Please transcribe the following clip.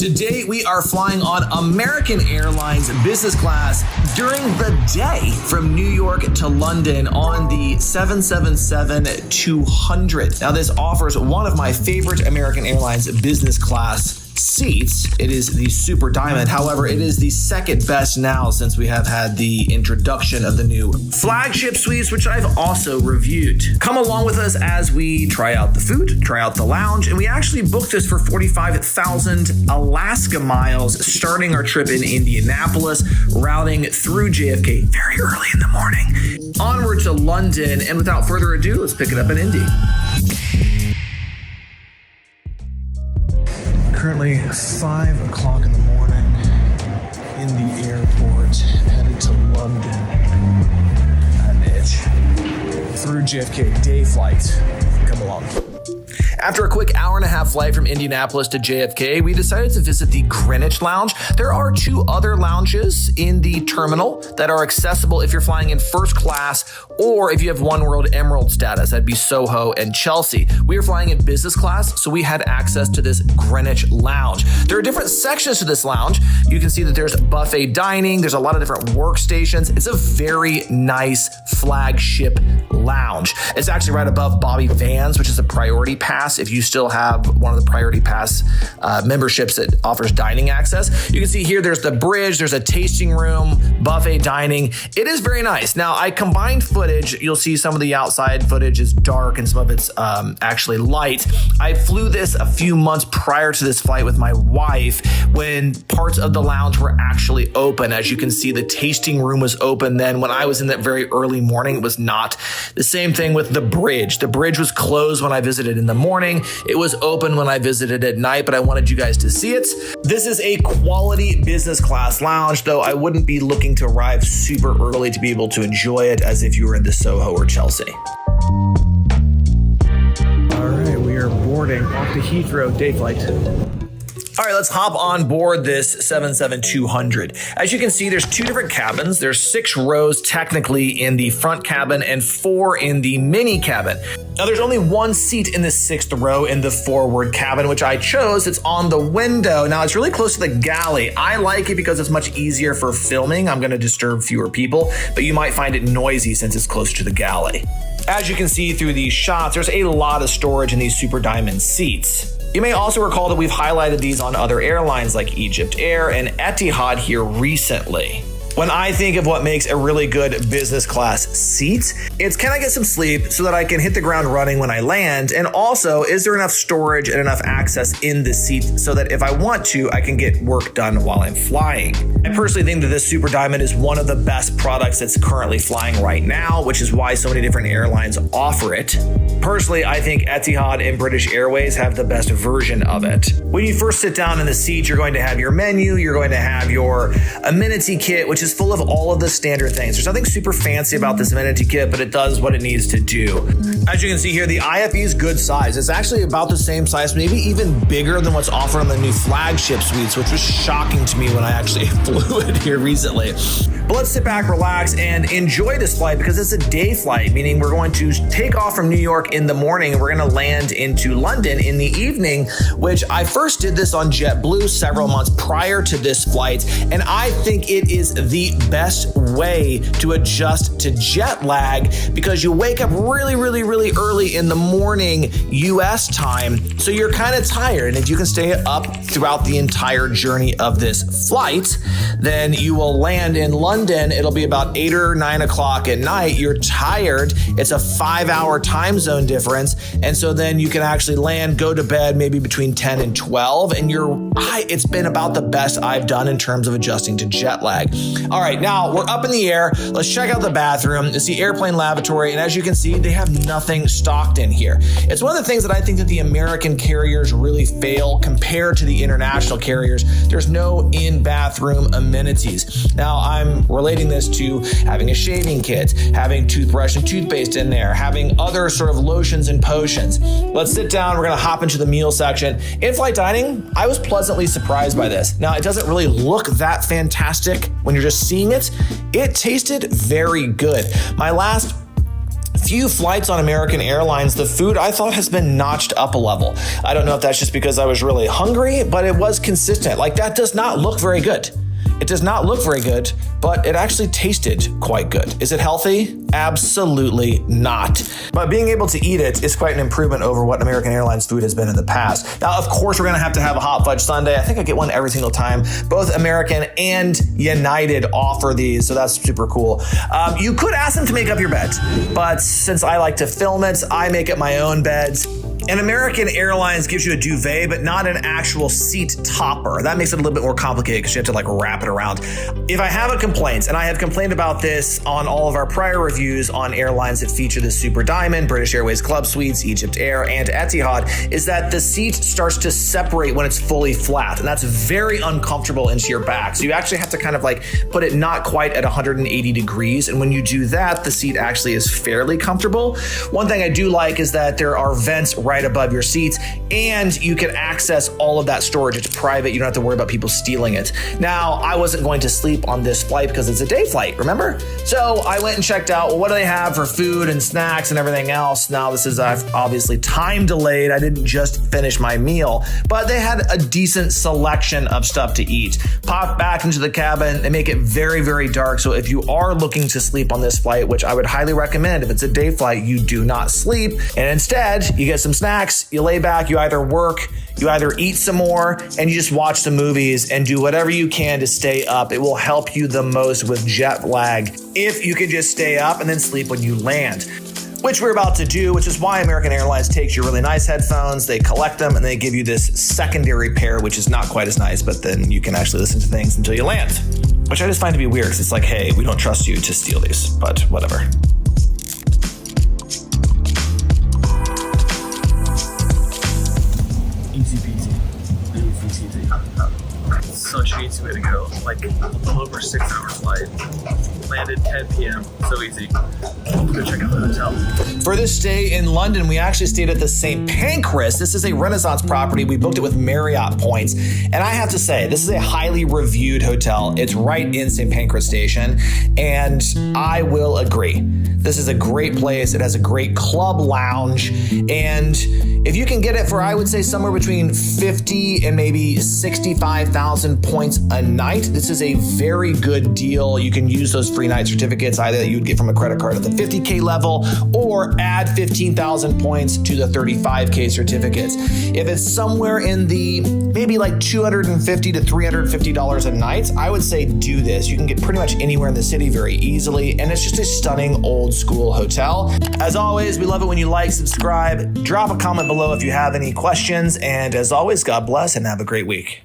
Today, we are flying on American Airlines Business Class during the day from New York to London on the 777-200. Now, this offers one of my favorite American Airlines Business Class seats. It is the Super Diamond. However, it is the second best now since we have had the introduction of the new flagship suites, which I've also reviewed. Come along with us as we try out the food, try out the lounge, and we actually booked this for 45,000 Alaska miles, starting our trip in Indianapolis, routing through JFK very early in the morning, onward to London, and without further ado, let's pick it up in Indy. Currently 5 o'clock in the morning in the airport, headed to London. That itch. Through JFK, day flight. Come along. After a quick hour-and-a-half flight from Indianapolis to JFK, we decided to visit the Greenwich Lounge. There are 2 other lounges in the terminal that are accessible if you're flying in first class or if you have One World Emerald status. That'd be Soho and Chelsea. We are flying in business class, so we had access to this Greenwich Lounge. There are different sections to this lounge. You can see that there's buffet dining. There's a lot of different workstations. It's a very nice flagship lounge. It's actually right above Bobby Van's, which is a priority pass. If you still have one of the priority pass memberships that offers dining access, you can see here there's the bridge, there's a tasting room, buffet dining. It is very nice. Now, I combined footage. You'll see some of the outside footage is dark and some of it's actually light. I flew this a few months prior to this flight with my wife when parts of the lounge were actually open. As you can see, the tasting room was open then. When I was in that very early morning, it was not. The same thing with the bridge. The bridge was closed when I visited in the morning. It was open when I visited at night, but I wanted you guys to see it. This is a quality business class lounge, though I wouldn't be looking to arrive super early to be able to enjoy it as if you were in the Soho or Chelsea. All right, we are boarding off to Heathrow day flight. All right, let's hop on board this 777-200. As you can see, there's 2 different cabins. There's 6 rows technically in the front cabin and 4 in the mini cabin. Now, there's only 1 seat in the 6th row in the forward cabin, which I chose. It's on the window. Now, it's really close to the galley. I like it because it's much easier for filming. I'm going to disturb fewer people, but you might find it noisy since it's close to the galley. As you can see through these shots, there's a lot of storage in these Super Diamond seats. You may also recall that we've highlighted these on other airlines like Egypt Air and Etihad here recently. When I think of what makes a really good business class seat, it's can I get some sleep so that I can hit the ground running when I land? And also, is there enough storage and enough access in the seat so that if I want to, I can get work done while I'm flying? I personally think that this Super Diamond is one of the best products that's currently flying right now, which is why so many different airlines offer it. Personally, I think Etihad and British Airways have the best version of it. When you first sit down in the seat, you're going to have your menu, you're going to have your amenity kit, which is full of all of the standard things. There's nothing super fancy about this amenity kit, but it does what it needs to do. As you can see here, the IFE is good size. It's actually about the same size, maybe even bigger than what's offered on the new flagship suites, which was shocking to me when I actually flew it here recently. But let's sit back, relax, and enjoy this flight because it's a day flight, meaning we're going to take off from New York in the morning and we're going to land into London in the evening, which I first did this on JetBlue several months prior to this flight, and I think it is the best way to adjust to jet lag because you wake up really early in the morning US time, so you're kind of tired. And if you can stay up throughout the entire journey of this flight, then you will land in London. It'll be about 8 or 9 o'clock at night. You're tired. It's a 5-hour time zone difference. And so then you can actually land, go to bed maybe between 10 and 12. And it's been about the best I've done in terms of adjusting to jet lag. All right, now we're up in the air. Let's check out the bathroom. It's the airplane lavatory. And as you can see, they have nothing stocked in here. It's one of the things that I think that the American carriers really fail compared to the international carriers. There's no in-bathroom amenities. Now, I'm relating this to having a shaving kit, having toothbrush and toothpaste in there, having other sort of lotions and potions. Let's sit down. We're going to hop into the meal section. In-flight dining, I was pleasantly surprised by this. Now, it doesn't really look that fantastic when you're just seeing it. It tasted very good. My last few flights on American Airlines, the food I thought has been notched up a level. I don't know if that's just because I was really hungry, but it was consistent. Like, that does not look very good. It does not look very good, but it actually tasted quite good. Is it healthy? Absolutely not. But being able to eat it is quite an improvement over what American Airlines food has been in the past. Now, of course, we're gonna have to have a hot fudge sundae. I think I get one every single time. Both American and United offer these, so that's super cool. You could ask them to make up your bed, but since I like to film it, I make up my own beds. And American Airlines gives you a duvet, but not an actual seat topper. That makes it a little bit more complicated because you have to like wrap it around. If I have a complaint, and I have complained about this on all of our prior reviews on airlines that feature the Super Diamond, British Airways Club Suites, Egypt Air, and Etihad, is that the seat starts to separate when it's fully flat. And that's very uncomfortable into your back. So you actually have to kind of like put it not quite at 180 degrees. And when you do that, the seat actually is fairly comfortable. One thing I do like is that there are vents right above your seats, and you can access all of that storage. It's private. You don't have to worry about people stealing it. Now, I wasn't going to sleep on this flight because it's a day flight, remember? So I went and checked out, well, what do they have for food and snacks and everything else? Now, this is obviously time delayed. I didn't just finish my meal, but they had a decent selection of stuff to eat. Pop back into the cabin. They make it very, very dark. So if you are looking to sleep on this flight, which I would highly recommend, if it's a day flight, you do not sleep. And instead, you get some snacks, you lay back, you either work, you either eat some more, and you just watch the movies and do whatever you can to stay up. It will help you the most with jet lag if you can just stay up and then sleep when you land, which we're about to do, which is why American Airlines takes your really nice headphones, they collect them, and they give you this secondary pair, which is not quite as nice, but then you can actually listen to things until you land, which I just find to be weird because it's like, hey, we don't trust you to steal these, but whatever. Easy peasy. Easy peasy. Such an easy way to go. Like a little over 6 hour flight. Landed 10 p.m. So easy. Go check out the hotel. For this stay in London, we actually stayed at the St. Pancras. This is a Renaissance property. We booked it with Marriott points. And I have to say, this is a highly reviewed hotel. It's right in St. Pancras Station. And I will agree. This is a great place. It has a great club lounge. And if you can get it for, I would say, somewhere between 50 and maybe 65,000 points a night, this is a very good deal. You can use those free night certificates either that you would get from a credit card at the 50K level or add 15,000 points to the 35K certificates. If it's somewhere in the maybe like $250 to $350 a night, I would say do this. You can get pretty much anywhere in the city very easily, and it's just a stunning old school hotel. As always, we love it when you like, subscribe, drop a comment below if you have any questions, and as always, God bless and have a great week.